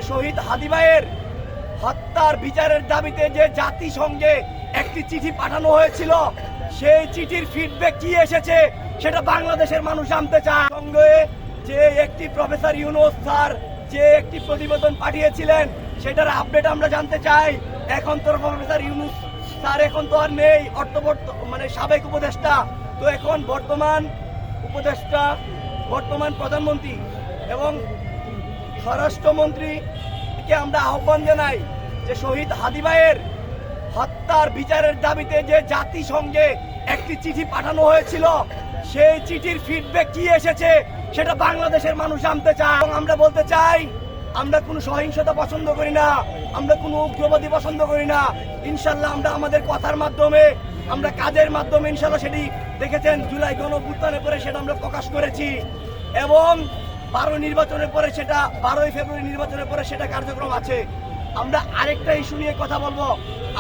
শহীদ হাদী ভাইয়ের হত্যার বিচারের দাবিতে যে জাতিসংঘে একটি চিঠি পাঠানো হয়েছিল, সেই চিঠির ফিডব্যাক কি এসেছে সেটা বাংলাদেশের মানুষ জানতে চায়। সঙ্গে যে একটি প্রফেসর ইউনূস স্যার যে একটি প্রতিবেদন পাঠিয়েছিলেন সেটার আপডেট আমরা জানতে চাই। এখন তো প্রফেসর ইউনূস স্যার এখন তো আর নেই, সাবেক উপদেষ্টা। তো এখন বর্তমান উপদেষ্টা, বর্তমান প্রধানমন্ত্রী এবং স্বরাষ্ট্রমন্ত্রীকে আমরা আহ্বান জানাই যে শহীদ হাদী ভাইয়ের হত্যার বিচারের দাবিতে যে জাতিসংঘে একটি চিঠি পাঠানো হয়েছিল, সেই চিঠির ফিডব্যাক কি এসেছে সেটা বাংলাদেশের মানুষ জানতে চায়। এবং আমরা বলতে চাই, আমরা কোনো সহিংসতা পছন্দ করি না, আমরা কোনো উগ্রবাদী পছন্দ করি না। ইনশাল্লাহ আমরা আমাদের কথার মাধ্যমে, আমরা কাজের মাধ্যমে ইনশাল্লাহ সেটি দেখেছেন, জুলাই গণঅভ্যুত্থানের পরে সেটা আমরা প্রকাশ করেছি এবং 12 নির্বাচনের পরে সেটা 12ই ফেব্রুয়ারি নির্বাচনের পরে সেটা কার্যক্রম আছে। আমরা আরেকটা ইস্যু নিয়ে কথা বলবো।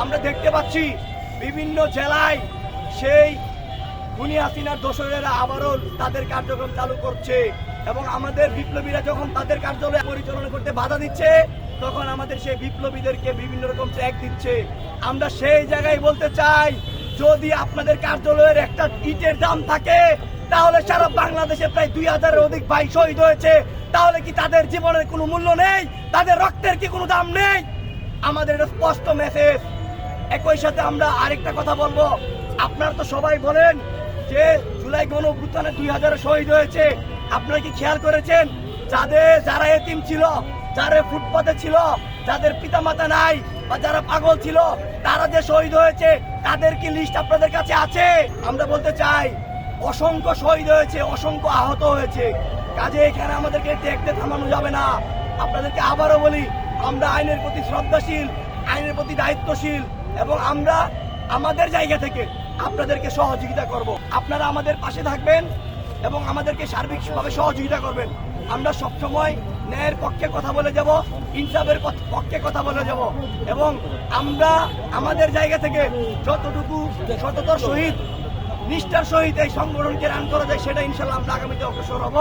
আমরা দেখতে পাচ্ছি বিভিন্ন জেলায় সেই খুনি হাসিনার দোসরেরা আবারও তাদের কার্যক্রম চালু করছে এবং আমাদের বিপ্লবীরা যখন তাদের কার্যালয় পরিচালনা করতে বাধা দিচ্ছে, তখন আমাদের সেই বিপ্লবীদেরকে বিভিন্ন রকম ট্যাগ দিচ্ছে। আমরা সেই জায়গায় বলতে চাই, যদি আপনাদের কার্যালয়ের একটা ইটের দাম থাকে, তাহলে সারা বাংলাদেশে প্রায় 2000-এর অধিক ভাই শহীদ হয়েছে, তাহলে কি তাদের জীবনের কোনো মূল্য নেই? তাদের রক্তের কি কোনো দাম নেই? আমাদের এটা স্পষ্ট মেসেজ। একই সাথে আমরা আরেকটা কথা বলবো, আপনারা তো সবাই বলেন যে জুলাই গণঅভ্যুত্থানে 2000 শহীদ হয়েছে। আপনারা কি খেয়াল করেছেন যারা এতিম ছিল, যারা ফুটপাতে ছিল, যাদের পিতামাতা নাই বা যারা পাগল ছিল, তারা যে শহীদ হয়েছে তাদের কি লিস্ট আপনাদের কাছে আছে? আমরা বলতে চাই, অসংখ্য শহীদ হয়েছে, অসংখ্য আহত হয়েছে। কাজে এখানে আমাদেরকে দেখতে থামানো যাবে না। আপনাদেরকে আবারও বলি, আমরা আইনের প্রতি শ্রদ্ধাশীল, আইনের প্রতি দায়িত্বশীল এবং আমরা আমাদের জায়গা থেকে আপনাদেরকে সহযোগিতা করব। আপনারা আমাদের পাশে থাকবেন এবং আমাদেরকে সার্বিকভাবে সহযোগিতা করবেন। আমরা সবসময় ন্যায়ের পক্ষে কথা বলে যাব, ইনসাফের পক্ষে কথা বলে যাব এবং আমরা আমাদের জায়গা থেকে যতটুকু শততর সহিত নিষ্ঠার সহিত এই সংগঠনকে রান করা যায়, সেটা ইনশাল্লাহ আমরা আগামীতে অগ্রসর হব।